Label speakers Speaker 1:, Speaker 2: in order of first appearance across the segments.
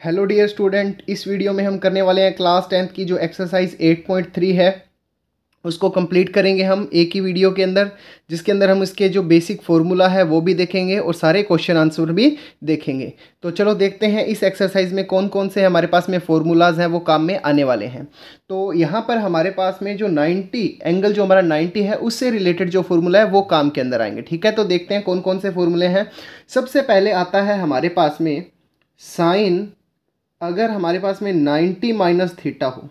Speaker 1: Hello dear student, इस video में हम करने वाले हैं क्लास 10th की जो एक्सरसाइज 8.3 है उसको कंप्लीट करेंगे हम एक ही वीडियो के अंदर, जिसके अंदर हम इसके जो बेसिक फार्मूला है वो भी देखेंगे और सारे क्वेश्चन आंसर भी देखेंगे। तो चलो देखते हैं इस एक्सरसाइज में कौन कौन से हमारे पास में फार्मूलाज हैं वो काम में आने वाले हैं। तो यहाँ पर हमारे पास में जो 90 एंगल जो हमारा 90 है उससे रिलेटेड जो फार्मूला है वो काम के अंदर आएंगे। ठीक है, तो देखते हैं कौन कौन से फार्मूले हैं। सबसे पहले आता है हमारे पास में साइन, अगर हमारे पास में 90 माइनस थीटा हो,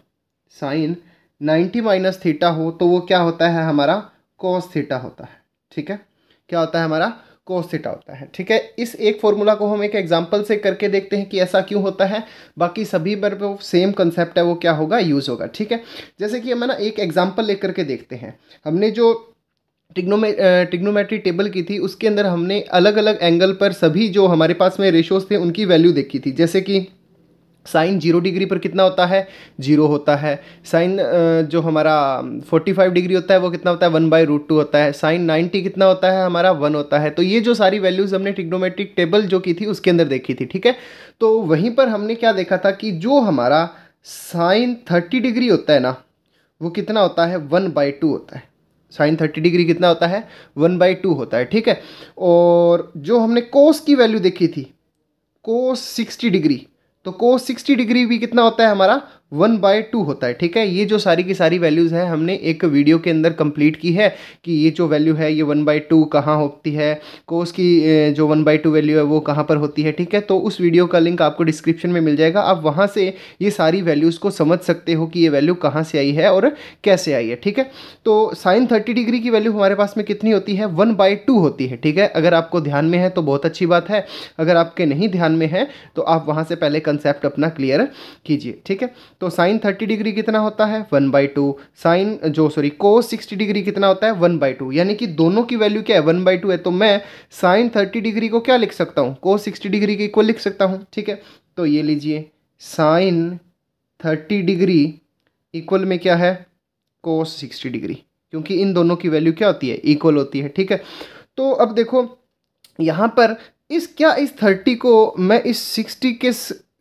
Speaker 1: साइन 90 माइनस थीटा हो तो वो क्या होता है हमारा कॉस थीटा होता है। ठीक है, क्या होता है हमारा कॉस थीटा होता है। ठीक है, इस एक फॉर्मूला को हम एक एग्जांपल से करके देखते हैं कि ऐसा क्यों होता है। बाकी सभी पर वो सेम कंसेप्ट है वो क्या होगा यूज़ होगा। ठीक है, जैसे कि हम ना एक एग्जांपल लेकर के देखते हैं। हमने जो ट्रिग्नोमेट्री टेबल की थी उसके अंदर हमने अलग अलग एंगल पर सभी जो हमारे पास में रेशोज थे उनकी वैल्यू देखी थी। जैसे कि साइन 0 डिग्री पर कितना होता है, 0 होता है। साइन जो हमारा 45 डिग्री होता है वो कितना होता है, 1/√2 होता है। साइन 90 कितना होता है हमारा 1 होता है। तो ये जो सारी वैल्यूज़ हमने ट्रिग्नोमेट्रिक टेबल जो की थी उसके अंदर देखी थी। ठीक है, तो वहीं पर हमने क्या देखा था कि जो हमारा साइन 30 डिग्री होता है ना वो कितना होता है, 1/2 होता है। साइन 30 डिग्री कितना होता है, 1/2 होता है। ठीक है, और जो हमने कोस की वैल्यू देखी थी, कोस 60 डिग्री, तो कोस 60 डिग्री भी कितना होता है हमारा 1/2 होता है। ठीक है, ये जो सारी की सारी वैल्यूज़ हैं हमने एक वीडियो के अंदर कंप्लीट की है कि ये जो वैल्यू है ये 1/2 कहाँ होती है, कोस की जो 1/2 वैल्यू है वो कहाँ पर होती है। ठीक है, तो उस वीडियो का लिंक आपको डिस्क्रिप्शन में मिल जाएगा, आप वहाँ से ये सारी वैल्यूज़ को समझ सकते हो कि ये वैल्यू कहाँ से आई है और कैसे आई है। ठीक है, तो साइन 30 डिग्री की वैल्यू हमारे पास में कितनी होती है, 1/2 होती है। ठीक है, अगर आपको ध्यान में है तो बहुत अच्छी बात है, अगर आपके नहीं ध्यान में है तो आप वहाँ से पहले कंसेप्ट अपना क्लियर कीजिए। ठीक है, तो साइन 30 डिग्री कितना होता है 1/2, साइन जो कोस 60 डिग्री कितना होता है 1/2, यानी कि दोनों की वैल्यू क्या है 1/2 है। तो मैं साइन 30 डिग्री को क्या लिख सकता हूँ, कोस 60 डिग्री के इक्वल लिख सकता हूँ। ठीक है, तो ये लीजिए साइन 30 डिग्री इक्वल में क्या है कोस 60 डिग्री, क्योंकि इन दोनों की वैल्यू क्या होती है इक्वल होती है। ठीक है, तो अब देखो यहाँ पर इस 30 को मैं इस 60 के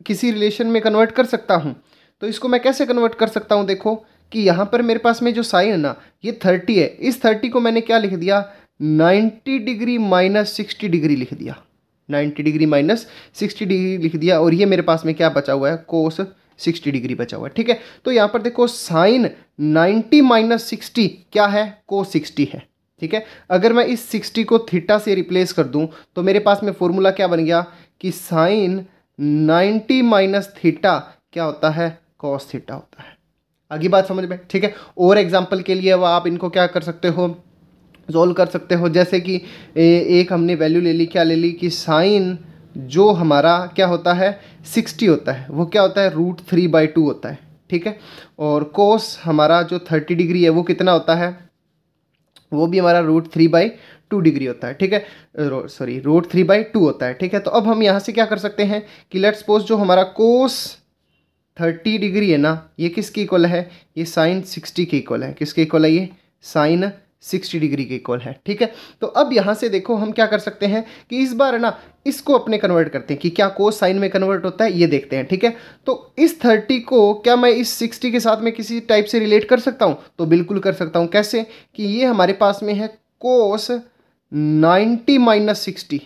Speaker 1: किसी रिलेशन में कन्वर्ट कर सकता हूँ। तो इसको मैं कैसे कन्वर्ट कर सकता हूँ, देखो कि यहाँ पर मेरे पास में जो साइन है ना ये 30 है, इस 30 को मैंने क्या लिख दिया 90 डिग्री माइनस 60 डिग्री लिख दिया, 90 डिग्री माइनस 60 डिग्री लिख दिया, और ये मेरे पास में क्या बचा हुआ है कोस 60 डिग्री बचा हुआ है। ठीक है, तो यहाँ पर देखो साइन 90 माइनस 60 क्या है कोस 60 है। ठीक है, अगर मैं इस 60 को थीटा से रिप्लेस कर दूं तो मेरे पास में फॉर्मूला क्या बन गया कि साइन 90 माइनस थीटा क्या होता है कॉस थीटा होता है। आगे बात समझ में। ठीक है, और एग्जांपल के लिए वो आप इनको क्या कर सकते हो सॉल्व कर सकते हो। जैसे कि एक हमने वैल्यू ले ली, क्या ले ली कि साइन जो हमारा क्या होता है 60 होता है वो क्या होता है √3/2 होता है। ठीक है, और कोस हमारा जो 30 डिग्री है वो कितना होता है, वो भी हमारा √3/2 डिग्री होता है। ठीक है, सॉरी √3/2 होता है। ठीक है, तो अब हम यहाँ से क्या कर सकते हैं कि लेट्स सपोज जो हमारा कोस 30 डिग्री है ना ये किसके इक्वल है, ये साइन 60 के इक्वल है। किसके इक्वल है, ये साइन 60 डिग्री के इक्वल है। ठीक है, तो अब यहाँ से देखो हम क्या कर सकते हैं कि इस बार है ना इसको अपने कन्वर्ट करते हैं कि क्या कोस साइन में कन्वर्ट होता है ये देखते हैं। ठीक है, तो इस 30 को क्या मैं इस 60 के साथ में किसी टाइप से रिलेट कर सकता हूँ, तो बिल्कुल कर सकता हूँ। कैसे कि ये हमारे पास में है कोस 90 माइनस 60,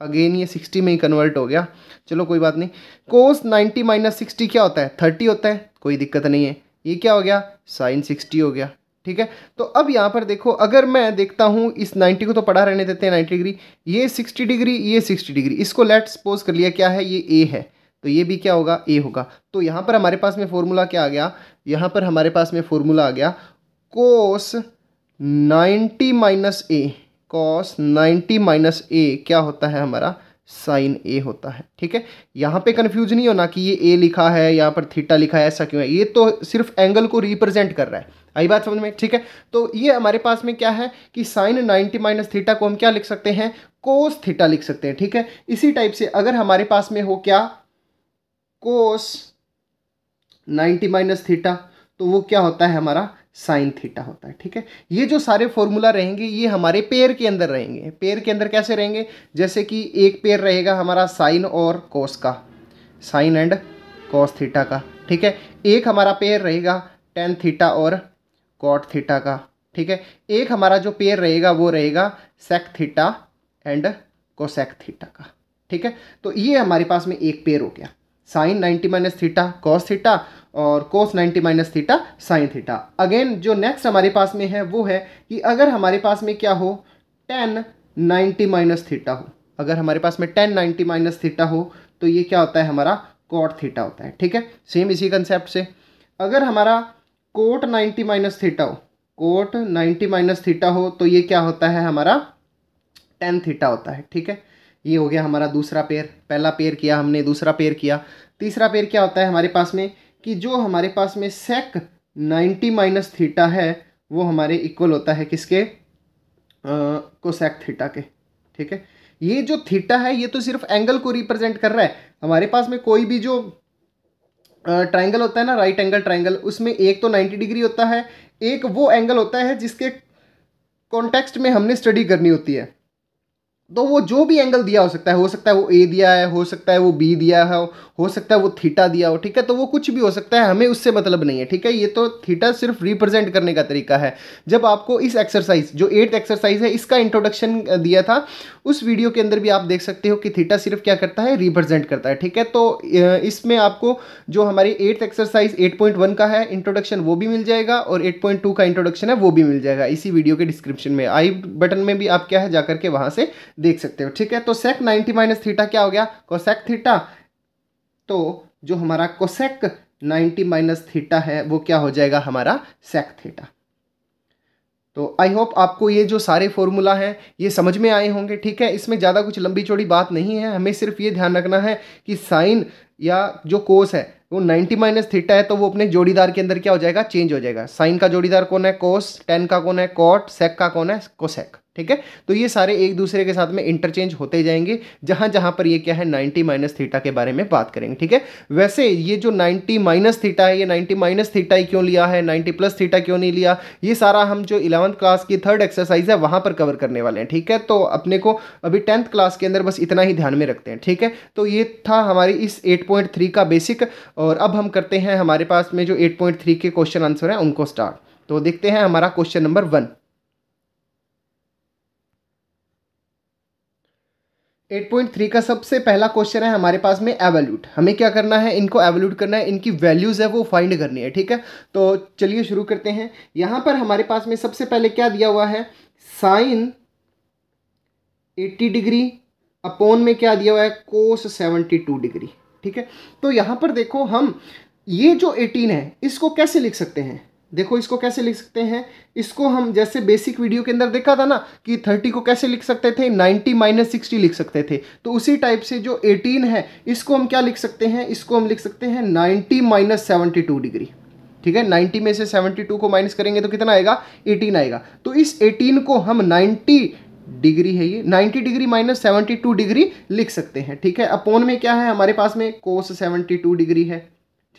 Speaker 1: अगेन ये 60 में ही कन्वर्ट हो गया, चलो कोई बात नहीं। कोस 90 माइनस 60 क्या होता है 30 होता है, कोई दिक्कत नहीं है, ये क्या हो गया साइन 60 हो गया। ठीक है, तो अब यहाँ पर देखो अगर मैं देखता हूँ इस 90 को तो पढ़ा रहने देते हैं 90 डिग्री, ये 60 डिग्री ये 60 डिग्री, इसको लेट्स सपोज कर लिया क्या है ये ए है, तो ये भी क्या होगा ए होगा। तो यहाँ पर हमारे पास में फॉर्मूला क्या आ गया, यहाँ पर हमारे पास में फॉर्मूला आ गया कोस 90 माइनस ए, कॉस 90 माइनस ए क्या होता है हमारा साइन ए होता है। ठीक है, यहाँ पे कंफ्यूज नहीं होना कि ये ए लिखा है यहाँ पर थीटा लिखा है, ऐसा क्यों है, ये तो सिर्फ एंगल को रिप्रेजेंट कर रहा है। आई बात समझ में। ठीक है, तो ये हमारे पास में क्या है कि साइन 90 माइनस थीटा को हम क्या लिख सकते हैं कोस थीटा लिख सकते हैं। ठीक है, इसी टाइप से अगर हमारे पास में हो क्या कोस 90 माइनस थीटा तो वो क्या होता है हमारा साइन थीटा होता है। ठीक है, ये जो सारे फॉर्मूला रहेंगे ये हमारे पेयर के अंदर रहेंगे। पेयर के अंदर कैसे रहेंगे, जैसे कि एक पेयर रहेगा हमारा साइन और कोस का, साइन एंड कॉस थीटा का, ठीक है। एक हमारा पेयर रहेगा टेन थीटा और कॉट थीटा का, ठीक है। एक हमारा जो पेयर रहेगा वो रहेगा sec theta and cosec theta का, ठीक है। तो ये हमारे पास में एक पेयर हो गया, sine 90 minus theta cos theta और cos 90 minus theta sine theta. Again जो नेक्स्ट हमारे पास में है वो है कि अगर हमारे पास में क्या हो टेन 90 माइनस थीटा हो, अगर हमारे पास में टेन 90 माइनस थीटा हो तो ये क्या होता है हमारा कॉट थीटा होता है, ठीक है। सेम इसी कंसेप्ट से अगर हमारा कोट 90 माइनस थीटा हो, कोट 90 माइनस थीटा हो तो ये क्या होता है हमारा टेन थीटा होता है, ठीक है। ये हो गया हमारा दूसरा पेयर, पहला पेयर किया हमने, दूसरा पेयर किया। तीसरा पेयर क्या होता है हमारे पास में कि जो हमारे पास में सेक 90 माइनस थीटा है वो हमारे इक्वल होता है किसके कोसेक थीटा के, ठीक है। ये जो थीटा है ये तो सिर्फ एंगल को रिप्रेजेंट कर रहा है। हमारे पास में कोई भी जो ट्राइंगल होता है ना, राइट एंगल ट्राइंगल, उसमें एक तो 90 डिग्री होता है, एक वो एंगल होता है जिसके कॉन्टेक्स्ट में हमने स्टडी करनी होती है। तो वो जो भी एंगल दिया हो सकता है वो ए दिया है, हो सकता है वो बी दिया है, हो सकता है वो थीटा दिया हो, ठीक है। तो वो कुछ भी हो सकता है, हमें उससे मतलब नहीं है, ठीक है। ये तो थीटा सिर्फ रिप्रेजेंट करने का तरीका है। जब आपको इस एक्सरसाइज जो 8th एक्सरसाइज है इसका इंट्रोडक्शन दिया था, उस वीडियो के अंदर भी आप देख सकते हो कि थीटा सिर्फ क्या करता है रिप्रेजेंट करता है, ठीक है। तो इसमें आपको जो हमारी 8th एक्सरसाइज 8.1 का है इंट्रोडक्शन वो भी मिल जाएगा और 8.2 का इंट्रोडक्शन है वो भी मिल जाएगा इसी वीडियो के डिस्क्रिप्शन में, आई बटन में भी आप क्या है जाकर के वहां से देख सकते हो, ठीक है। तो सेक 90 माइनस थीटा क्या हो गया कोसेक थीटा, तो जो हमारा कोसेक 90 माइनस थीटा है वो क्या हो जाएगा हमारा सेक थीटा। तो आई होप आपको ये जो सारे फॉर्मूला हैं ये समझ में आए होंगे, ठीक है। इसमें ज़्यादा कुछ लंबी चौड़ी बात नहीं है, हमें सिर्फ ये ध्यान रखना है कि साइन या जो कोस है वो 90 माइनस थीटा है तो वो अपने जोड़ीदार के अंदर क्या हो जाएगा चेंज हो जाएगा। साइन का जोड़ीदार कौन है कोस, टेन का कौन है कॉट, सेक का कौन है कोसेक, ठीक है। तो ये सारे एक दूसरे के साथ में इंटरचेंज होते जाएंगे जहां जहां पर ये क्या है 90 माइनस थीटा के बारे में बात करेंगे, ठीक है। वैसे ये जो 90 माइनस थीटा है ये 90 माइनस थीटा ही क्यों लिया है, 90 प्लस थीटा क्यों नहीं लिया, ये सारा हम जो 11th क्लास की 3rd एक्सरसाइज है वहां पर कवर करने वाले हैं, ठीक है। तो अपने को अभी 10th क्लास के अंदर बस इतना ही ध्यान में रखते हैं, ठीक है। तो ये था हमारी इस 8.3 का बेसिक, और अब हम करते हैं हमारे पास में जो 8.3 के क्वेश्चन आंसर हैं उनको स्टार्ट। तो देखते हैं हमारा क्वेश्चन नंबर 1। 8.3 का सबसे पहला क्वेश्चन है हमारे पास में एवल्यूट। हमें क्या करना है, इनको एवल्यूट करना है, इनकी वैल्यूज है वो फाइंड करनी है, ठीक है। तो चलिए शुरू करते हैं। यहां पर हमारे पास में सबसे पहले क्या दिया हुआ है साइन 80 डिग्री अपॉन में क्या दिया हुआ है कोस 72 डिग्री, ठीक है। तो यहां पर देखो हम ये जो 18 है इसको कैसे लिख सकते हैं, देखो इसको कैसे लिख सकते हैं, इसको हम जैसे बेसिक वीडियो के अंदर देखा था ना कि 30 को कैसे लिख सकते थे 90 माइनस 60 लिख सकते थे। तो उसी टाइप से जो 18 है इसको हम क्या लिख सकते हैं, इसको हम लिख सकते हैं 90 माइनस 72 डिग्री, ठीक है। 90 में से 72 को माइनस करेंगे तो कितना आएगा 18 आएगा। तो इस 18 को हम 90 डिग्री है ये 90 डिग्री माइनस 72 डिग्री लिख सकते हैं, ठीक है। अपॉन में क्या है हमारे पास में कोस 72 डिग्री है,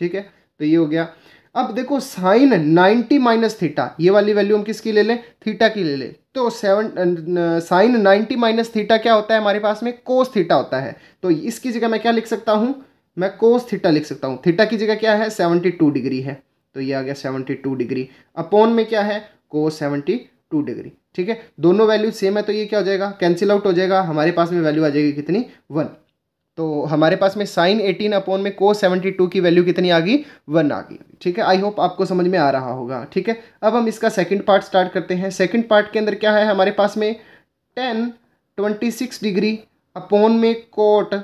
Speaker 1: ठीक है। तो ये हो गया। अब देखो साइन 90 माइनस थीटा, ये वाली वैल्यू हम किसकी ले लें थीटा की ले लें। तो साइन 90 माइनस थीटा क्या होता है हमारे पास में कोस थीटा होता है। तो इसकी जगह मैं क्या लिख सकता हूं, मैं कोस थीटा लिख सकता हूं। थीटा की जगह क्या है 72 डिग्री है, तो ये आ गया 72 डिग्री। अपॉन में क्या है कोस 72 डिग्री, ठीक है। दोनों वैल्यू सेम है तो ये क्या हो जाएगा कैंसिल आउट हो जाएगा, हमारे पास में वैल्यू आ जाएगी कितनी 1। तो हमारे पास में साइन 18 अपॉन में कोस 72 की वैल्यू कितनी आ गई 1 आ गई, ठीक है। आई होप आपको समझ में आ रहा होगा, ठीक है। अब हम इसका सेकंड पार्ट स्टार्ट करते हैं। सेकंड पार्ट के अंदर क्या है हमारे पास में tan 26 डिग्री अपॉन में कोट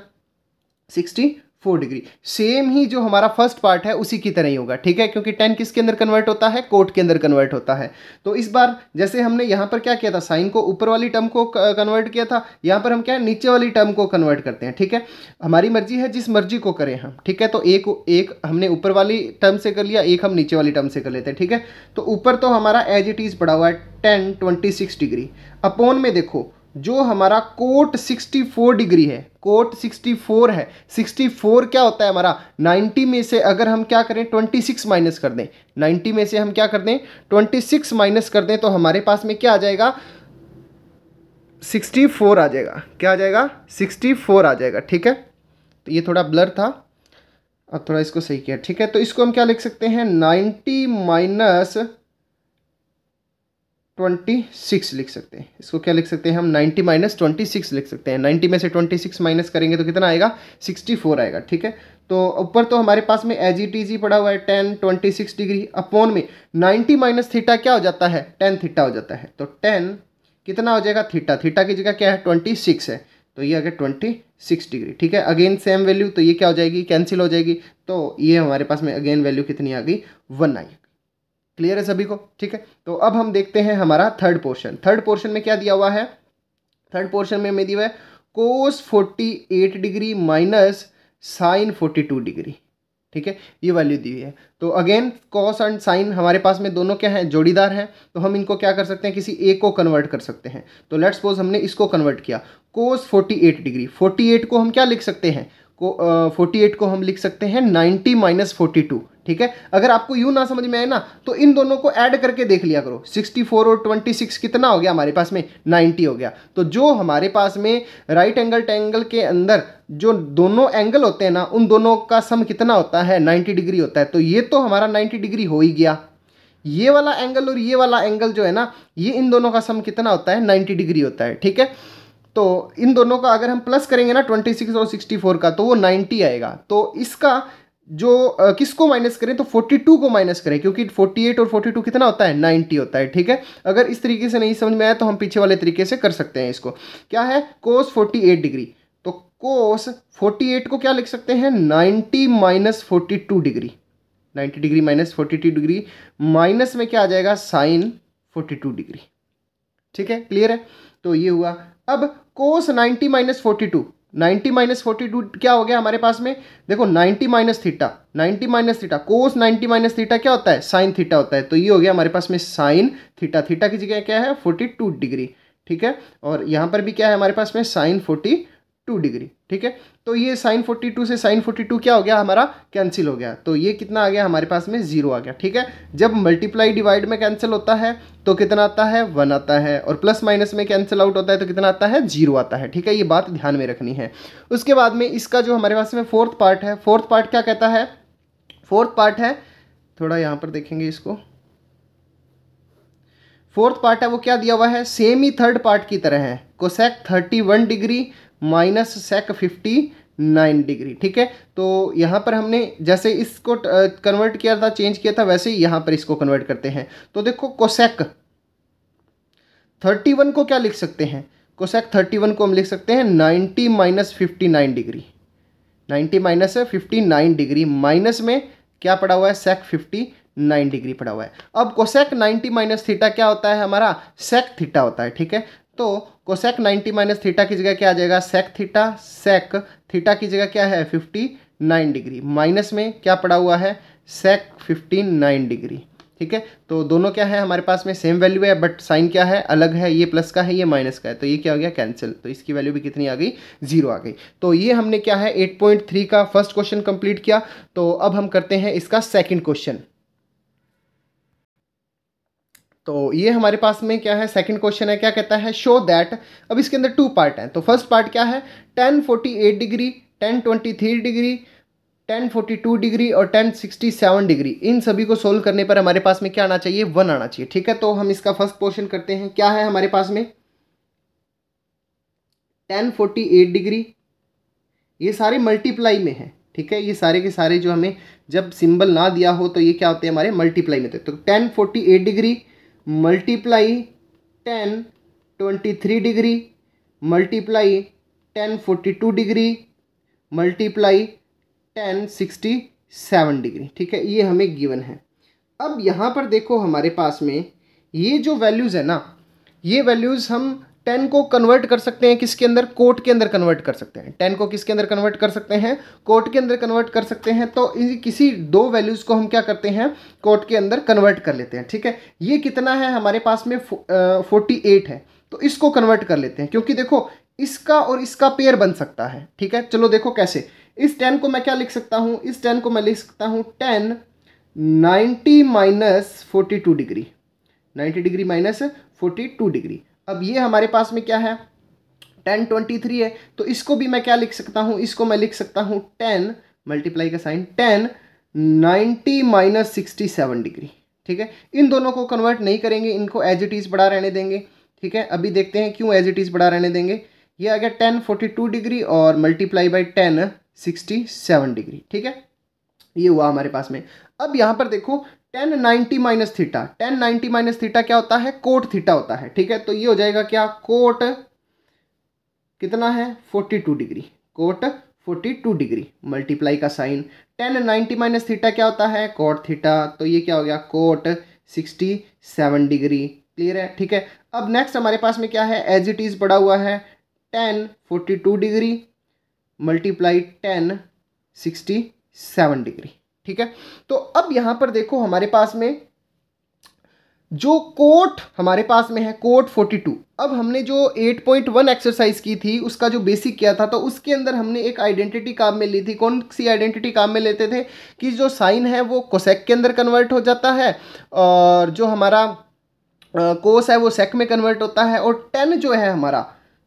Speaker 1: 64 डिग्री। सेम ही जो हमारा फर्स्ट पार्ट है उसी की तरह ही होगा, ठीक है, क्योंकि tan किसके अंदर कन्वर्ट होता है कोट के अंदर कन्वर्ट होता है। तो इस बार जैसे हमने यहाँ पर क्या किया था साइन को ऊपर वाली टर्म को कन्वर्ट किया था, यहाँ पर हम क्या है नीचे वाली टर्म को कन्वर्ट करते हैं, ठीक है। हमारी मर्जी है जिस मर्जी को करें हम, ठीक है। तो एक हमने ऊपर वाली टर्म से कर लिया, एक हम नीचे वाली टर्म से कर लेते हैं, ठीक है। तो ऊपर तो हमारा एज इट इज पड़ा हुआ है tan 26 डिग्री। अपॉन में देखो जो हमारा कोट 64 डिग्री है, कोट 64 है, 64 क्या होता है हमारा 90 में से अगर हम क्या करें 26 माइनस कर दें, 90 में से हम क्या कर दें 26 माइनस कर दें तो हमारे पास में क्या आ जाएगा 64 आ जाएगा। क्या आ जाएगा 64 आ जाएगा, ठीक है। तो ये थोड़ा ब्लर था, अब थोड़ा इसको सही किया, ठीक है। तो इसको हम क्या लिख सकते हैं, 90 माइनस 26 लिख सकते हैं। इसको क्या लिख सकते हैं हम, 90 माइनस 26 लिख सकते हैं। 90 में से 26 माइनस करेंगे तो कितना आएगा, 64 आएगा, ठीक है। तो ऊपर तो हमारे पास में एज इट इज ही पड़ा हुआ है 10 26 डिग्री, अपॉन में 90 माइनस थीटा क्या हो जाता है, 10 थीटा हो जाता है। तो 10 कितना हो जाएगा, थीटा, थीटा की जगह क्या है 26 है, तो ये आ गया 26 डिग्री, ठीक है। अगेन सेम वैल्यू, तो ये क्या हो जाएगी, कैंसिल हो जाएगी। तो ये हमारे पास में अगेन वैल्यू कितनी आ गई, 1 आई। क्लियर है सभी को, ठीक है। तो अब हम देखते हैं हमारा थर्ड पोर्शन। थर्ड पोर्शन में क्या दिया हुआ है, थर्ड पोर्शन में हमें दिया हुआ है कोस 48 डिग्री माइनस साइन 42 डिग्री, ठीक है, ये वैल्यू दी हुई है। तो अगेन कॉस एंड साइन हमारे पास में दोनों क्या हैं, जोड़ीदार हैं, तो हम इनको क्या कर सकते हैं, किसी एक को कन्वर्ट कर सकते हैं। तो लेट्स सपोज हमने इसको कन्वर्ट किया, कोस 48 डिग्री, 48 को हम क्या लिख सकते हैं, 48 को हम लिख सकते हैं 90 माइनस 42, ठीक है। अगर आपको यूं ना समझ में आए ना, तो इन दोनों को ऐड करके देख लिया करो, 64 और 26 कितना हो गया हमारे पास में, 90 हो गया। तो जो हमारे पास में राइट एंगल ट्रायंगल के अंदर जो दोनों एंगल होते हैं ना, उन दोनों का सम कितना होता है, 90 डिग्री होता है। तो ये तो हमारा 90 डिग्री हो ही गया। ये वाला एंगल और ये वाला एंगल जो है ना, ये इन दोनों का सम कितना होता है, 90 डिग्री होता है, ठीक है। तो इन दोनों का अगर हम प्लस करेंगे ना 26 और 64 का, तो वो 90 आएगा। तो इसका जो किसको माइनस करें, तो 42 को माइनस करें, क्योंकि 48 और 42 कितना होता है, 90 होता है, ठीक है। अगर इस तरीके से नहीं समझ में आया तो हम पीछे वाले तरीके से कर सकते हैं। इसको क्या है, कोस 48 डिग्री, तो कोस 48 को क्या लिख सकते हैं, 90 minus 42 degree, 90 degree minus 42 degree, minus में क्या आ जाएगा, साइन 42 डिग्री, ठीक है। क्लियर है, तो ये हुआ। अब कोस 90 माइनस 42, 90 माइनस 42 क्या हो गया हमारे पास में, देखो 90 माइनस थीटा, 90 माइनस थीटा, कोस 90 माइनस थीटा क्या होता है, साइन थीटा होता है। तो ये हो गया हमारे पास में साइन थीटा, थीटा की जगह क्या है 42 डिग्री, ठीक है। और यहाँ पर भी क्या है हमारे पास में साइन 42 डिग्री, ठीक है। तो ये साइन 42 से साइन 42 क्या हो गया हमारा, कैंसिल हो गया। तो ये कितना आ गया हमारे पास में, 0 आ गया, ठीक है। जब मल्टीप्लाई डिवाइड में कैंसिल होता है तो कितना आता है, 1 आता है, और प्लस माइनस में कैंसिल आउट होता है तो कितना आता है, 0 आता है, ठीक है। ये बात ध्यान में रखनी है। उसके बाद में इसका जो हमारे पास में फोर्थ पार्ट है, फोर्थ पार्ट क्या कहता है, फोर्थ पार्ट है, थोड़ा यहाँ पर देखेंगे इसको, फोर्थ पार्ट है वो क्या दिया हुआ है, सेम ही थर्ड पार्ट की तरह है, cosec 31 degree minus sec 59 degree, ठीक है। तो यहाँ पर हमने जैसे इसको कन्वर्ट किया था, चेंज किया था, वैसे ही यहाँ पर इसको कन्वर्ट करते हैं। तो देखो कोसेक 31 को क्या लिख सकते हैं, कोसेक 31 को हम लिख सकते हैं 90 minus 59 degree, 90 minus 59 degree, minus में क्या पड़ा हुआ है, सेक 59 डिग्री पड़ा हुआ है। अब कोसेक 90 माइनस थीटा क्या होता है हमारा, सेक थीटा होता है, ठीक है। तो कोसेक 90 माइनस थीटा की जगह क्या आ जाएगा, सेक थीटा, सेक थीटा की जगह क्या है 59 डिग्री, माइनस में क्या पड़ा हुआ है, सेक 59 डिग्री, ठीक है। तो दोनों क्या है हमारे पास में सेम वैल्यू है, बट साइन क्या है, अलग है, ये प्लस का है, ये माइनस का है, तो ये क्या हो गया, कैंसिल। तो इसकी वैल्यू भी कितनी आ गई, 0 आ गई। तो ये हमने क्या है 8.3 का फर्स्ट क्वेश्चन कंप्लीट किया। तो अब हम करते हैं इसका सेकंड क्वेश्चन। तो ये हमारे पास में क्या है, सेकंड क्वेश्चन है, क्या कहता है, शो दैट, अब इसके अंदर 2 पार्ट हैं। तो फर्स्ट पार्ट क्या है, 1048 डिग्री, 1023 डिग्री, 1042 डिग्री और 1067 डिग्री, इन सभी को सोल्व करने पर हमारे पास में क्या आना चाहिए, 1 आना चाहिए, ठीक है। तो हम इसका फर्स्ट पोर्शन करते हैं। क्या है हमारे पास में, 1048 डिग्री, ये सारे मल्टीप्लाई में है, ठीक है। ये सारे के सारे जो हमें जब सिंबल ना दिया हो तो ये क्या होते हैं हमारे मल्टीप्लाई में थे। तो 1048 degree multiply 1023 degree multiply 1042 degree multiply 1067 degree, ठीक है। ये हमें गिवन है। अब यहाँ पर देखो हमारे पास में ये जो वैल्यूज़ है ना, ये वैल्यूज़ हम 10 को कन्वर्ट कर सकते हैं किसके अंदर, कोट के अंदर कन्वर्ट कर सकते हैं। 10 को किसके अंदर कन्वर्ट कर सकते हैं, कोट के अंदर कन्वर्ट कर सकते हैं। तो किसी 2 वैल्यूज़ को हम क्या करते हैं, कोट के अंदर कन्वर्ट कर लेते हैं, ठीक है। ये कितना है हमारे पास में 48 है, तो इसको कन्वर्ट कर लेते हैं, क्योंकि देखो इसका और इसका पेयर बन सकता है, ठीक है। चलो देखो कैसे, इस 10 को मैं क्या लिख सकता हूँ, इस 10 को मैं लिख सकता हूँ 10 90 minus 42 degree, 90 degree minus 42 degree. अब ये हमारे पास में क्या है 1023 है, तो इसको भी मैं क्या लिख सकता हूँ, इसको मैं लिख सकता हूँ 10 मल्टीप्लाई का साइन 10 90 माइनस 67 डिग्री। ठीक है, इन दोनों को कन्वर्ट नहीं करेंगे, इनको एज इट इज़ बड़ा रहने देंगे। ठीक है, अभी देखते हैं क्यों एज इट इज़ बड़ा रहने देंगे। ये आ गया 10 42 डिग्री और मल्टीप्लाई बाई 10 67 डिग्री। ठीक है, ये हुआ हमारे पास में। अब यहाँ पर देखो 10 90 माइनस थीटा, 10 90 माइनस थीटा क्या होता है, कोट थीटा होता है। ठीक है, तो ये हो जाएगा क्या, कोट कितना है 42 डिग्री, कोट 42 डिग्री मल्टीप्लाई का साइन 10 90 माइनस थीटा क्या होता है, कोट थीटा, तो ये क्या हो गया, कोट 67 डिग्री। क्लियर है। ठीक है, अब नेक्स्ट हमारे पास में क्या है, एज इट इज़ पड़ा हुआ है 10 42 डिग्री मल्टीप्लाई 10 67 डिग्री। ठीक है, तो अब यहाँ पर देखो हमारे पास में जो कोट हमारे पास में है कोट 42। अब हमने जो 8.1 एक्सरसाइज की थी उसका जो बेसिक किया था, तो उसके अंदर हमने एक आइडेंटिटी काम में ली थी। कौन सी आइडेंटिटी काम में लेते थे कि जो साइन है वो कोसेक के अंदर कन्वर्ट हो जाता है और जो हमारा कोस है वो सेक में कन्वर्ट होता है, और टेन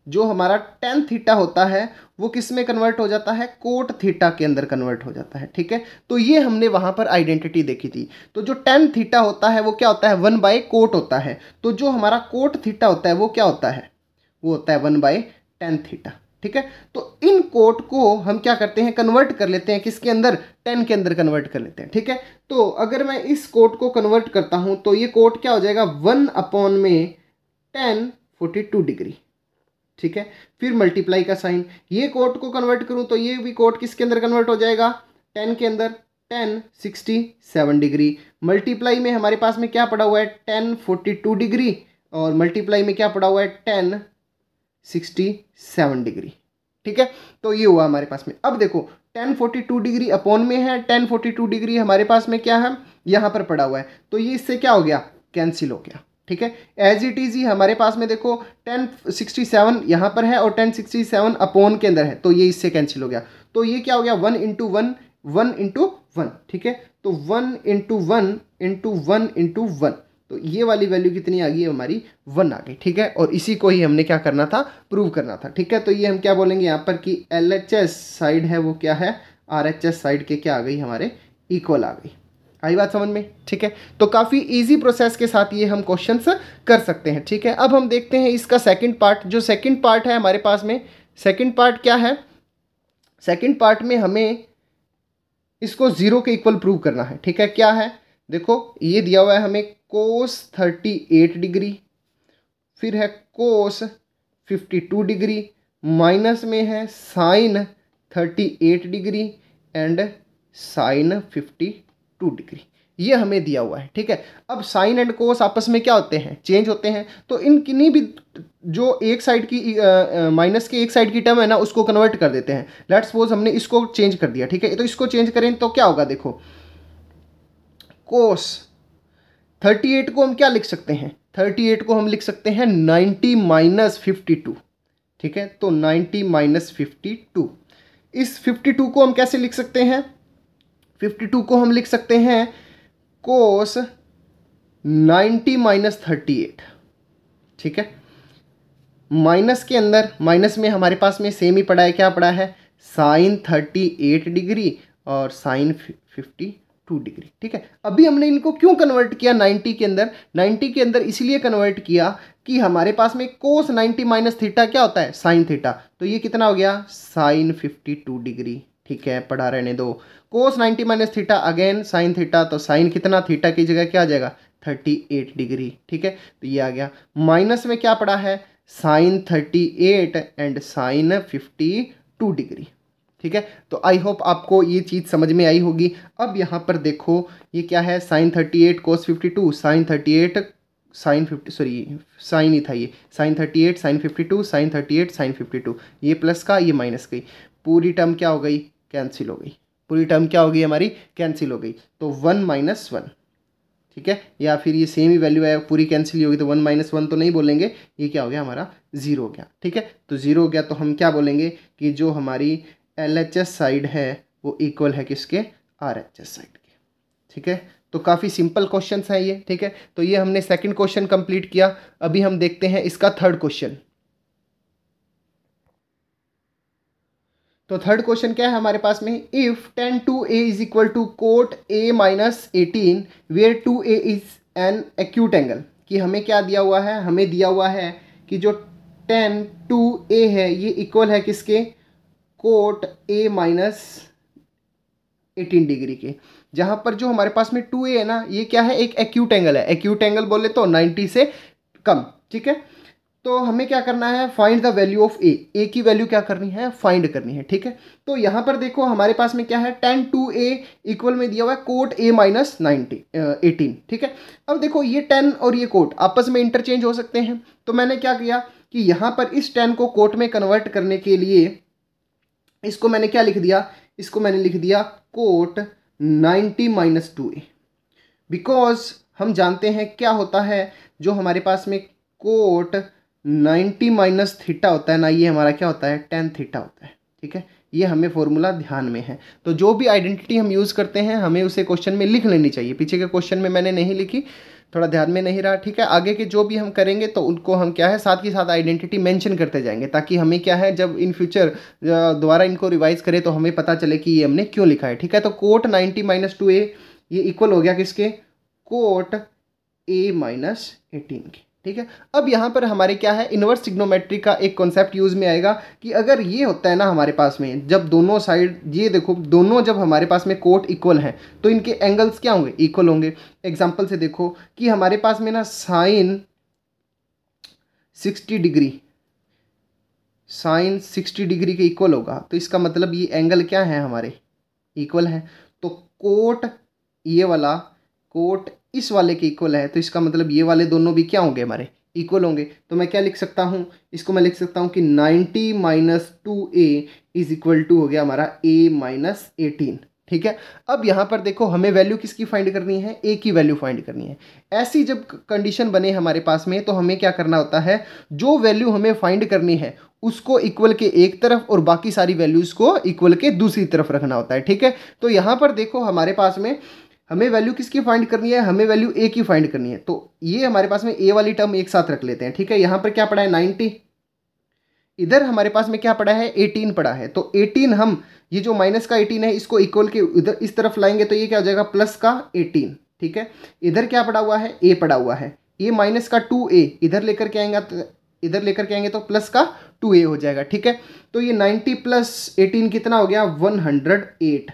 Speaker 1: जो हमारा टेन थीटा होता है वो किस में कन्वर्ट हो जाता है, कोट थीटा के अंदर कन्वर्ट हो जाता है। ठीक है, तो ये हमने वहाँ पर आइडेंटिटी देखी थी। तो जो टेन थीटा होता है वो क्या होता है, 1 बाय कोट होता है। तो जो हमारा कोट थीटा होता है वो क्या होता है, वो होता है 1 बाय टेन थीटा। ठीक है, तो इन कोट को हम क्या करते हैं, कन्वर्ट कर लेते हैं किसके अंदर, टेन के अंदर कन्वर्ट कर लेते हैं। ठीक है, तो अगर मैं इस कोट को कन्वर्ट करता हूँ तो ये कोट क्या हो जाएगा, 1 में 10 42 डिग्री। ठीक है, फिर मल्टीप्लाई का साइन, ये कोट को कन्वर्ट करूं तो ये भी कोट किसके अंदर कन्वर्ट हो जाएगा, 10 के अंदर, 10 67 डिग्री। मल्टीप्लाई में हमारे पास में क्या पड़ा हुआ है, 10 42 डिग्री, और मल्टीप्लाई में क्या पड़ा हुआ है, 10 67 डिग्री। ठीक है, तो ये हुआ हमारे पास में। अब देखो 10 42 डिग्री अपॉन में है, 10 42 डिग्री हमारे पास में क्या है, यहाँ पर पड़ा हुआ है, तो ये इससे क्या हो गया, कैंसिल हो गया। ठीक है, एज इट इज ही हमारे पास में देखो 1067 यहाँ पर है और 1067 अपॉन के अंदर है, तो ये इससे कैंसिल हो गया। तो ये क्या हो गया, 1 इंटू 1 1 इंटू 1। ठीक है, तो 1 इंटू 1 इंटू 1 इंटू 1, तो ये वाली वैल्यू कितनी आ गई हमारी, 1 आ गई। ठीक है, और इसी को ही हमने क्या करना था, प्रूव करना था। ठीक है, तो ये हम क्या बोलेंगे यहाँ पर कि LHS साइड है वो क्या है, RHS साइड के क्या आ गई, हमारे इक्वल आ गई। आई बात समझ में। ठीक है, तो काफ़ी इजी प्रोसेस के साथ ये हम क्वेश्चंस कर सकते हैं। ठीक है, अब हम देखते हैं इसका सेकंड पार्ट। जो सेकंड पार्ट है हमारे पास में, सेकंड पार्ट क्या है, सेकंड पार्ट में हमें इसको 0 के इक्वल प्रूव करना है। ठीक है, क्या है, देखो ये दिया हुआ है हमें कोस 38 डिग्री, फिर है कोस 52 डिग्री, माइनस में है sine 38 degree and sine 52 degree, ये हमें दिया हुआ है। ठीक है, अब साइन एंड कोस आपस में क्या होते हैं, चेंज होते हैं, तो इन किन्हीं भी जो एक साइड की माइनस के एक साइड की टर्म है ना उसको कन्वर्ट कर देते हैं। लेट्स सपोज हमने इसको चेंज कर दिया। ठीक है, तो इसको चेंज करें तो क्या होगा, देखो कोस 38 को हम क्या लिख सकते हैं, 38 को हम लिख सकते हैं 90 माइनस 52। ठीक है, तो 90 माइनस 52, इस 52 को हम कैसे लिख सकते हैं, 52 को हम लिख सकते हैं कोस 90 माइनस 38। ठीक है, माइनस के अंदर, माइनस में हमारे पास में सेम ही पड़ा है, क्या पड़ा है, साइन 38 डिग्री और साइन 52 डिग्री। ठीक है, अभी हमने इनको क्यों कन्वर्ट किया 90 के अंदर, 90 के अंदर इसलिए कन्वर्ट किया कि हमारे पास में कोस 90 माइनस थीटा क्या होता है, साइन थीटा, तो ये कितना हो गया, साइन 52 डिग्री। ठीक है, पढ़ा रहने दो, कोस 90 minus theta again sine theta, तो साइन कितना, थीटा की जगह क्या आ जाएगा, 38 डिग्री। ठीक है, तो ये आ गया, माइनस में क्या पड़ा है, साइन 38 एंड साइन 52 डिग्री। ठीक है, तो आई होप आपको ये चीज़ समझ में आई होगी। अब यहाँ पर देखो ये क्या है, साइन 38 कोस 52, साइन 38 साइन 50, सॉरी साइन ही था ये, साइन 38 साइन 52 साइन 38 साइन 52, ये प्लस का ये माइनस की पूरी टर्म क्या हो गई, कैंसिल हो गई, पूरी टर्म क्या हो गई हमारी, कैंसिल हो गई, तो 1 माइनस 1। ठीक है, या फिर ये सेम ही वैल्यू है, पूरी कैंसिल होगी, तो 1 माइनस 1 तो नहीं बोलेंगे, ये क्या हो गया हमारा 0 हो गया। ठीक है, तो 0 हो गया, तो हम क्या बोलेंगे कि जो हमारी LHS साइड है वो इक्वल है किसके, RHS साइड के। ठीक है, तो काफ़ी सिंपल क्वेश्चन है ये। ठीक है, तो ये हमने सेकंड क्वेश्चन कंप्लीट किया। अभी हम देखते हैं इसका थर्ड क्वेश्चन। तो थर्ड क्वेश्चन क्या है हमारे पास में, if tan 2a is equal to cot a minus 18 where 2a is an acute angle, कि हमें क्या दिया हुआ है, हमें दिया हुआ है कि जो tan 2a है ये इक्वल है किसके, कोट a माइनस 18 डिग्री के, जहां पर जो हमारे पास में 2a है ना ये क्या है, एक एक्यूट एंगल है, एक्यूट एंगल बोले तो 90 से कम, ठीक है। तो हमें क्या करना है, फाइंड द वैल्यू ऑफ ए की वैल्यू क्या करनी है, फाइंड करनी है, ठीक है। तो यहाँ पर देखो हमारे पास में क्या है, tan 2a इक्वल में दिया हुआ है कोट a माइनस 18, ठीक है। अब देखो ये tan और ये कोट आपस में इंटरचेंज हो सकते हैं, तो मैंने क्या किया कि यहाँ पर इस tan को कोट में कन्वर्ट करने के लिए इसको मैंने क्या लिख दिया, इसको मैंने लिख दिया कोट 90 माइनस 2a, बिकॉज हम जानते हैं क्या होता है, जो हमारे पास में कोट 90 माइनस थीटा होता है ना, ये हमारा क्या होता है, tan थीटा होता है, ठीक है। ये हमें फॉर्मूला ध्यान में है, तो जो भी आइडेंटिटी हम यूज़ करते हैं हमें उसे क्वेश्चन में लिख लेनी चाहिए। पीछे के क्वेश्चन में मैंने नहीं लिखी, थोड़ा ध्यान में नहीं रहा, ठीक है। आगे के जो भी हम करेंगे तो उनको हम क्या है साथ ही साथ आइडेंटिटी मेंशन करते जाएंगे, ताकि हमें क्या है जब इन फ्यूचर दोबारा इनको रिवाइज करें तो हमें पता चले कि ये हमने क्यों लिखा है, ठीक है। तो कोट 90 माइनस 2a ये इक्वल हो गया किसके, कोट a माइनस 18 के, ठीक है। अब यहाँ पर हमारे क्या है, इनवर्स ट्रिग्नोमेट्री का एक कॉन्सेप्ट यूज में आएगा कि अगर ये होता है ना हमारे पास में, जब दोनों साइड ये देखो दोनों जब हमारे पास में कोट इक्वल हैं तो इनके एंगल्स क्या होंगे, इक्वल होंगे। एग्जांपल से देखो कि हमारे पास में ना साइन 60 डिग्री, साइन 60 डिग्री के इक्वल होगा, तो इसका मतलब ये एंगल क्या है हमारे, इक्वल है। तो कोट ये वाला कोट इस वाले के इक्वल है, तो इसका मतलब ये वाले दोनों भी क्या होंगे, हमारे इक्वल होंगे। तो मैं क्या लिख सकता हूँ, इसको मैं लिख सकता हूँ कि 90 minus 2a is equal to हो गया हमारा a माइनस 18, ठीक है। अब यहाँ पर देखो हमें वैल्यू किसकी फाइंड करनी है, a की वैल्यू फाइंड करनी है। ऐसी जब कंडीशन बने हमारे पास में तो हमें क्या करना होता है, जो वैल्यू हमें फाइंड करनी है उसको इक्वल के एक तरफ और बाकी सारी वैल्यूज को इक्वल के दूसरी तरफ रखना होता है, ठीक है। तो यहाँ पर देखो हमारे पास में हमें वैल्यू किसकी फाइंड करनी है, हमें वैल्यू a की फाइंड करनी है। तो ये हमारे पास में a वाली टर्म एक साथ रख लेते हैं, ठीक है। यहाँ पर क्या पड़ा है 90, इधर हमारे पास में क्या पड़ा है 18 पड़ा है। तो 18 हम ये जो माइनस का 18 है इसको इक्वल के इधर इस तरफ लाएंगे तो ये क्या हो जाएगा प्लस का 18, ठीक है। इधर क्या पड़ा हुआ है, a पड़ा हुआ है, ये माइनस का 2a इधर लेकर के आएंगे, इधर लेकर के आएंगे तो प्लस का 2a हो जाएगा, ठीक है। तो ये 90 प्लस 18 कितना हो गया 108,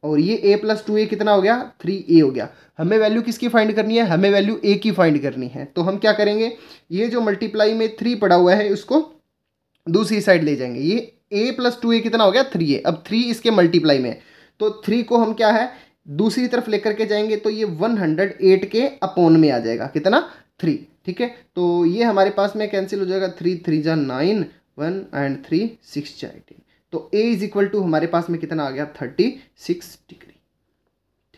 Speaker 1: और ये a प्लस 2a कितना हो गया 3a हो गया। हमें वैल्यू किसकी फाइंड करनी है, हमें वैल्यू a की फाइंड करनी है। तो हम क्या करेंगे, ये जो मल्टीप्लाई में 3 पड़ा हुआ है उसको दूसरी साइड ले जाएंगे, ये a प्लस 2a कितना हो गया 3a, अब 3 इसके मल्टीप्लाई में, तो 3 को हम क्या है दूसरी तरफ लेकर के जाएंगे तो ये 108 के अपोन में आ जाएगा कितना 3, ठीक है। तो ये हमारे पास में कैंसिल हो जाएगा, 3 3 जा 9, 1 एंड 3 6 जा 18। तो a इज इक्वल टू हमारे पास में कितना आ गया 36 डिग्री,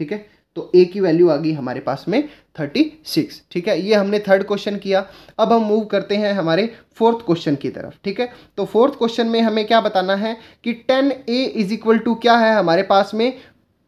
Speaker 1: ठीक है। तो a की वैल्यू आ गई हमारे पास में 36, ठीक है। ये हमने थर्ड क्वेश्चन किया। अब हम मूव करते हैं हमारे फोर्थ क्वेश्चन की तरफ, ठीक है। तो फोर्थ क्वेश्चन में हमें क्या बताना है कि tan a is equal to क्या है हमारे पास में,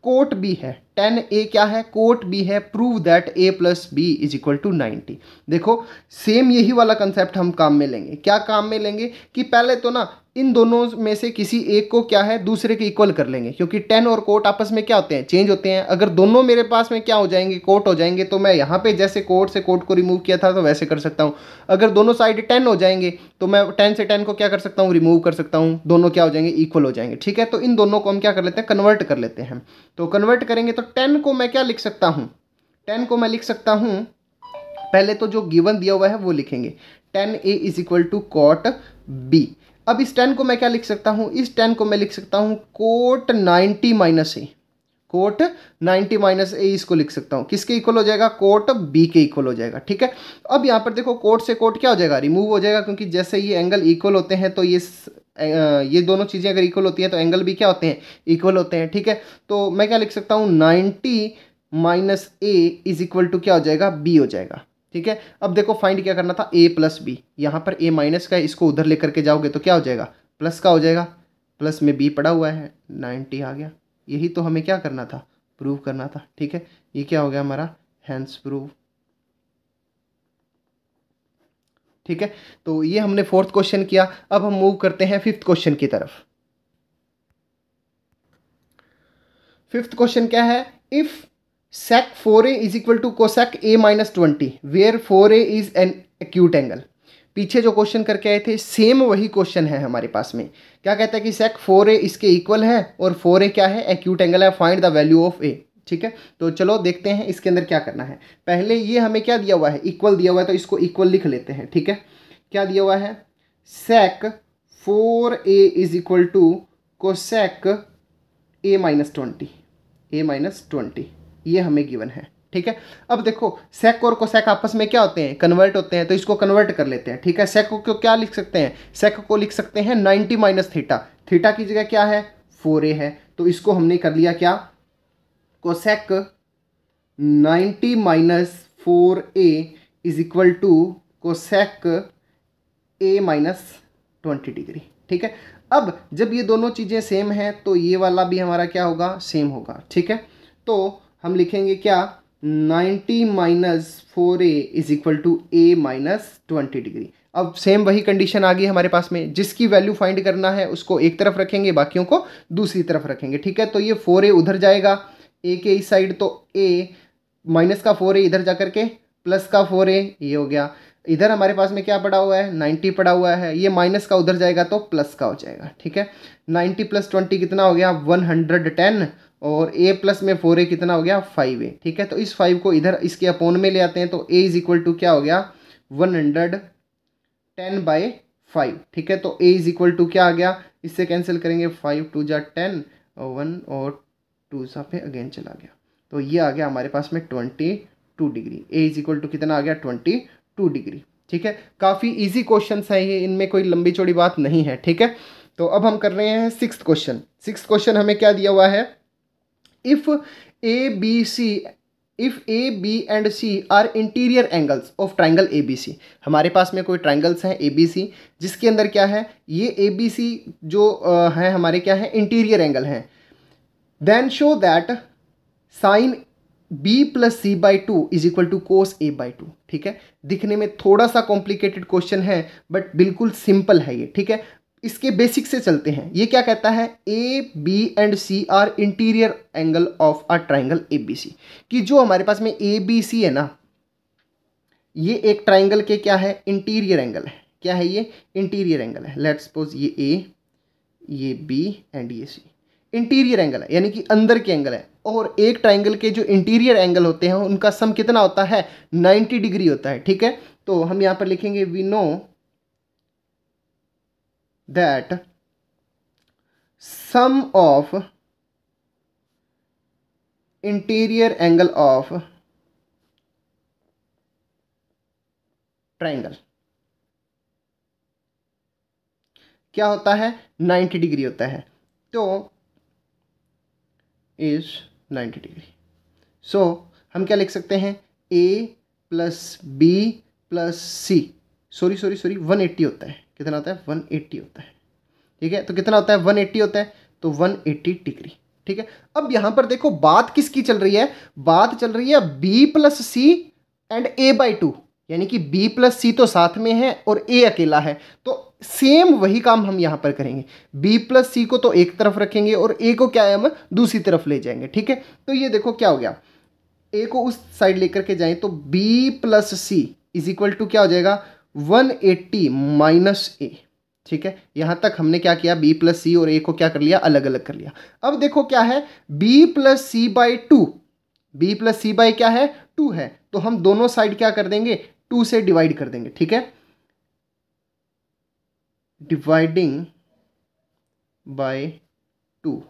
Speaker 1: कोट b है। tan a क्या है, कोट b है। Prove that a plus b is equal to 90। देखो सेम यही वाला कंसेप्ट हम काम में लेंगे। क्या काम में लेंगे कि पहले तो ना इन दोनों में से किसी एक को क्या है दूसरे के इक्वल कर लेंगे, क्योंकि tan और कोट आपस में क्या होते हैं चेंज होते हैं। अगर दोनों मेरे पास में क्या हो जाएंगे कोट हो जाएंगे तो मैं यहाँ पे जैसे कोट से कोट को रिमूव किया था तो वैसे कर सकता हूँ। अगर दोनों साइड 10 हो जाएंगे तो मैं 10 से 10 को क्या कर सकता हूँ रिमूव कर सकता हूँ, दोनों क्या हो जाएंगे इक्वल हो जाएंगे, ठीक है। तो इन दोनों को हम क्या कर लेते हैं कन्वर्ट कर लेते हैं। तो कन्वर्ट करेंगे तो 10 को मैं क्या लिख सकता हूँ, 10 को मैं लिख सकता हूँ, पहले तो जो गिवन दिया हुआ है वो लिखेंगे, tan a is equal to cot b। अब इस 10 को मैं क्या लिख सकता हूँ, इस 10 को मैं लिख सकता हूँ कोट 90 माइनस ए, कोट 90 माइनस ए इसको लिख सकता हूँ, किसके इक्वल हो जाएगा कोट बी के इक्वल हो जाएगा, ठीक है। अब यहाँ पर देखो कोट से कोट क्या हो जाएगा रिमूव हो जाएगा, क्योंकि जैसे ये एंगल इक्वल होते हैं तो ये दोनों चीज़ें अगर इक्वल होती हैं तो एंगल भी क्या होते हैं इक्वल होते हैं, ठीक है। तो मैं क्या लिख सकता हूँ 90 minus A is equal to क्या हो जाएगा बी हो जाएगा, ठीक है। अब देखो फाइंड क्या करना था a प्लस बी, यहाँ पर a माइनस का है इसको उधर लेकर के जाओगे तो क्या हो जाएगा प्लस का हो जाएगा, प्लस में b पड़ा हुआ है 90 आ गया। यही तो हमें क्या करना था प्रूव करना था, ठीक है। ये क्या हो गया हमारा हैंस प्रूव, ठीक है। तो ये हमने फोर्थ क्वेश्चन किया। अब हम मूव करते हैं फिफ्थ क्वेश्चन की तरफ। फिफ्थ क्वेश्चन क्या है, if sec 4a is equal to cosec a minus 20 where 4a is an acute angle. पीछे जो क्वेश्चन करके आए थे सेम वही क्वेश्चन है हमारे पास में। क्या कहता है कि sec 4a इसके इक्वल है और 4a क्या है, एक्यूट एंगल है, find the value of a। ठीक है, तो चलो देखते हैं इसके अंदर क्या करना है। पहले ये हमें क्या दिया हुआ है, इक्वल दिया हुआ है, तो इसको इक्वल लिख लेते हैं। ठीक है, क्या दिया हुआ है, sec 4a is equal to cosec a minus 20, ये हमें गिवन है। ठीक है, अब देखो सेक और कोसेक आपस में क्या होते हैं, कन्वर्ट होते हैं, तो इसको कन्वर्ट कर लेते हैं। ठीक है, सेक को क्या लिख सकते हैं, सेक को लिख सकते हैं 90 माइनस थीटा, थीटा की जगह क्या है 4a है, तो इसको हमने कर लिया क्या, cosec 90 minus 4a is equal to cosec a minus 20 degree. ठीक है, अब जब ये दोनों चीज़ें सेम हैं तो ये वाला भी हमारा क्या होगा, सेम होगा। ठीक है, तो हम लिखेंगे क्या, 90 minus 4a is equal to a minus 20 degree. अब सेम वही कंडीशन आ गई हमारे पास में, जिसकी वैल्यू फाइंड करना है उसको एक तरफ रखेंगे, बाकियों को दूसरी तरफ रखेंगे। ठीक है, तो ये 4a उधर जाएगा a के इस साइड, तो a माइनस का 4a इधर जा करके प्लस का 4a ये हो गया। इधर हमारे पास में क्या पड़ा हुआ है, 90 पड़ा हुआ है, ये माइनस का उधर जाएगा तो प्लस का हो जाएगा। ठीक है, 90 प्लस 20 कितना हो गया 110, और a प्लस में 4a कितना हो गया 5a। ठीक है, तो इस 5 को इधर इसके अपोन में ले आते हैं, तो a इज इक्वल टू क्या हो गया 110/5। ठीक है, तो a इज इक्वल टू क्या आ गया, इससे कैंसिल करेंगे 5 2 जा 10 और 1 और 2 सा पे अगेन चला गया, तो ये आ गया हमारे पास में 22 degree. a is equal to कितना आ गया 22 डिग्री। ठीक है, काफ़ी इजी क्वेश्चन है ये, इनमें कोई लंबी चौड़ी बात नहीं है। ठीक है, तो अब हम कर रहे हैं सिक्स्थ क्वेश्चन। सिक्स्थ क्वेश्चन हमें क्या दिया हुआ है, if A B and C are interior angles of triangle A B C. हमारे पास में कोई ट्राइंगल्स हैं ए बी सी, जिसके अंदर क्या है, ये ए बी सी जो है हमारे क्या है, इंटीरियर एंगल हैं। Then show that sine B plus C by two is equal to cos A by two. ठीक है, दिखने में थोड़ा सा कॉम्प्लिकेटेड क्वेश्चन है बट बिल्कुल सिंपल है ये। ठीक है, इसके बेसिक से चलते हैं। ये क्या कहता है, A B and C are interior angle of a triangle A B C, कि जो हमारे पास में ए बी सी है ना, ये एक ट्राइंगल के क्या है, इंटीरियर एंगल है। क्या है ये, इंटीरियर एंगल है। लेट्स सपोज ये ए, ये बी एंड ये सी इंटीरियर एंगल है, यानी कि अंदर के एंगल है। और एक ट्राइंगल के जो इंटीरियर एंगल होते हैं उनका सम कितना होता है, 90 डिग्री होता है। ठीक है, तो हम यहां पर लिखेंगे we know that sum of interior angle of triangle क्या होता है, 90 डिग्री होता है, तो इज 90 डिग्री। सो हम क्या लिख सकते हैं, a plus B plus C, sorry 180 होता है। कितना होता है, 180 होता है। ठीक है, तो कितना होता है, 180 होता है, तो 180 डिग्री। ठीक है, अब यहां पर देखो बात किसकी चल रही है, बात चल रही है b plus C and a by two, यानी कि b प्लस सी तो साथ में है और a अकेला है, तो सेम वही काम हम यहां पर करेंगे। b प्लस सी को तो एक तरफ रखेंगे और a को क्या है, हम दूसरी तरफ ले जाएंगे। ठीक है, तो ये देखो क्या हो गया, a को उस साइड लेकर के जाएं तो b plus C is equal to क्या हो जाएगा 180 माइनस a। ठीक है, यहां तक हमने क्या किया, b प्लस सी और a को क्या कर लिया, अलग अलग कर लिया। अब देखो क्या है, b plus C by two, b plus C by क्या है 2 है, तो हम दोनों साइड क्या कर देंगे, 2 से डिवाइड कर देंगे। ठीक है, डिवाइडिंग बाय 2,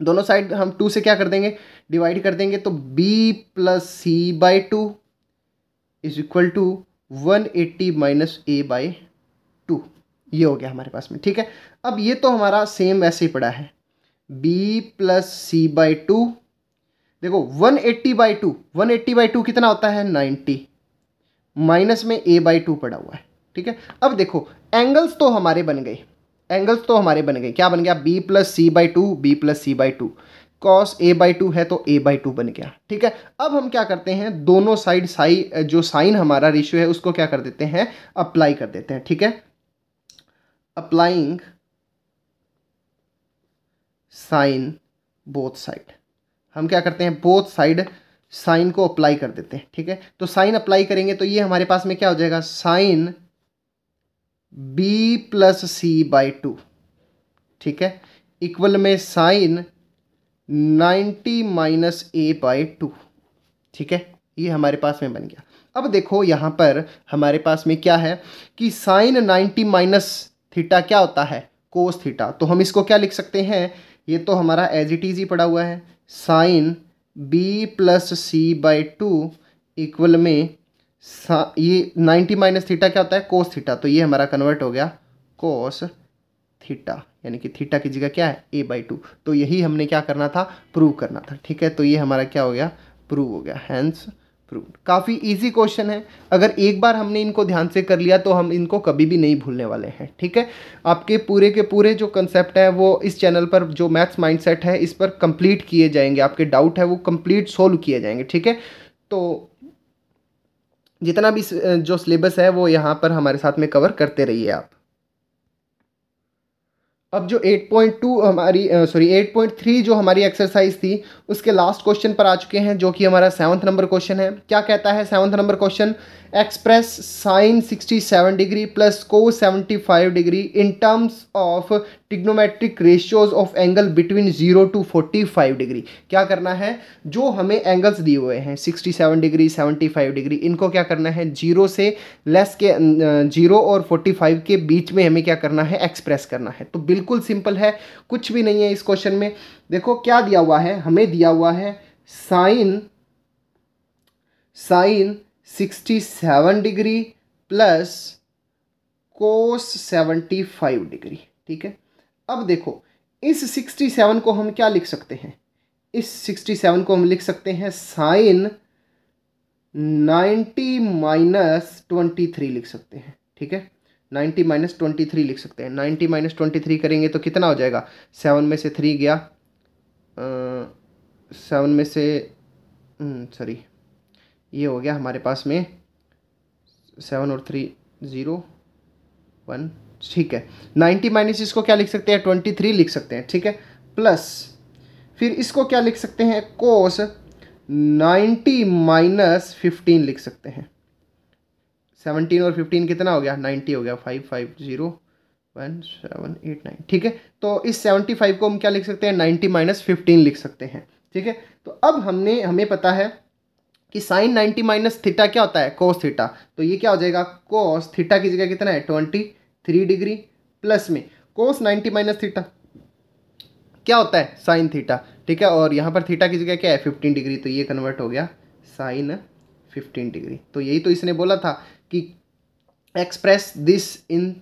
Speaker 1: दोनों साइड हम 2 से क्या कर देंगे, डिवाइड कर देंगे, तो b plus C by two is equal to 180 minus a by 2, ये हो गया हमारे पास में। ठीक है, अब ये तो हमारा सेम वैसे ही पड़ा है, b plus C by two, देखो 180/2 कितना होता है 90, माइनस में a बाई टू पड़ा हुआ है। ठीक है, अब देखो एंगल्स तो हमारे बन गए, क्या बन गया, b plus C by two, b plus C by two, cos a by two है तो a बाई टू बन गया। ठीक है, अब हम क्या करते हैं, दोनों साइड जो साइन हमारा रेशियो है उसको क्या कर देते हैं, अप्लाई कर देते हैं। ठीक है, अप्लाइंग साइन बोथ साइड, हम क्या करते हैं, बोथ साइड साइन को अप्लाई कर देते हैं। ठीक है, तो साइन अप्लाई करेंगे तो ये हमारे पास में क्या हो जाएगा, sine B plus C by two, ठीक है, इक्वल में sine 90 minus A by two. ठीक है, ये हमारे पास में बन गया। अब देखो यहाँ पर हमारे पास में क्या है कि साइन 90 माइनस थीटा क्या होता है, कोस थीटा। तो हम इसको क्या लिख सकते हैं, ये तो हमारा एज इट इज ही पड़ा हुआ है, sine B plus C by two equal में ये 90 माइनस थीटा क्या होता है, कोस थीटा। तो ये हमारा कन्वर्ट हो गया कोस थीटा, यानी कि थीटा की जगह क्या है, ए बाई टू। तो यही हमने क्या करना था, प्रूव करना था। ठीक है, तो ये हमारा क्या हो गया, प्रूव हो गया, हैंस प्रूव्ड। काफ़ी इजी क्वेश्चन है, अगर एक बार हमने इनको ध्यान से कर लिया तो हम इनको कभी भी नहीं भूलने वाले हैं। ठीक है, आपके पूरे के पूरे जो कंसेप्ट है वो इस चैनल पर, जो मैथ्स माइंडसेट है, इस पर कंप्लीट किए जाएंगे, आपके डाउट है वो कंप्लीट सोल्व किए जाएंगे। ठीक है, तो जितना भी जो सिलेबस है वो यहाँ पर हमारे साथ में कवर करते रहिए आप। अब जो 8.2 हमारी 8.3 जो हमारी एक्सरसाइज थी उसके लास्ट क्वेश्चन पर आ चुके हैं, जो कि हमारा 7th नंबर क्वेश्चन है। क्या कहता है 7th number question, express sine 67 degree plus cos 75 degree in terms of trigonometric ratios of angle between 0 to 45 degree. क्या करना है, जो हमें एंगल्स दिए हुए हैं 67 डिग्री 75 डिग्री, इनको क्या करना है, 0 से लेस के 0 और 45 के बीच में हमें क्या करना है, एक्सप्रेस करना है। तो बिल्कुल सिंपल है, कुछ भी नहीं है इस क्वेश्चन में। देखो क्या दिया हुआ है, हमें दिया हुआ है sine 67 degree plus cos 75 degree. ठीक है, अब देखो इस 67 को हम क्या लिख सकते हैं, इस 67 को हम लिख सकते हैं साइन 90 माइनस 23 लिख सकते हैं। ठीक है, 90 माइनस 23 लिख सकते हैं। 90 माइनस 23 करेंगे तो कितना हो जाएगा, 7 में से 3 गया, 7 में से सॉरी ये हो गया हमारे पास में 7 और 3 0 1। ठीक है, 90 माइनस इसको क्या लिख सकते हैं, 23 लिख सकते हैं। ठीक है, प्लस फिर इसको क्या लिख सकते हैं, कोस 90 माइनस 15 लिख सकते हैं। 17 और 15 कितना हो गया, 90 हो गया, 5 5 0 1 7 8 9। ठीक है, तो इस 75 को हम क्या लिख सकते हैं, 90 माइनस 15 लिख सकते हैं। ठीक है, तो अब हमें पता है कि साइन 90 माइनस थीटा क्या होता है, कोस थीटा। तो ये क्या हो जाएगा, कोस थीटा की जगह कितना है, 23 डिग्री, प्लस में कोस 90 माइनस थीटा क्या होता है, साइन थीटा। ठीक है, और यहाँ पर थीटा की जगह क्या है, 15 डिग्री। तो ये कन्वर्ट हो गया साइन 15 डिग्री। तो यही तो इसने बोला था कि express this in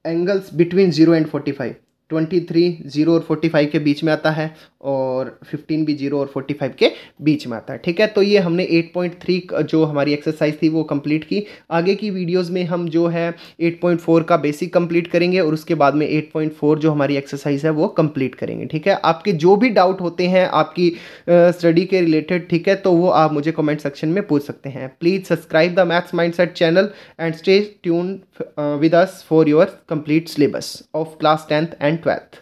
Speaker 1: angles between 0 and 45। 23 0 और 45 के बीच में आता है, और 15 भी 0 और 45 के बीच में आता है। ठीक है, तो ये हमने 8.3 जो हमारी एक्सरसाइज थी वो कंप्लीट की। आगे की वीडियोस में हम जो है 8.4 का बेसिक कंप्लीट करेंगे, और उसके बाद में 8.4 जो हमारी एक्सरसाइज है वो कंप्लीट करेंगे। ठीक है, आपके जो भी डाउट होते हैं आपकी स्टडी के रिलेटेड, ठीक है, तो वो आप मुझे कमेंट सेक्शन में पूछ सकते हैं। Please subscribe the maths mindset channel and stay tuned with us for your complete syllabus of class 10th and 12th.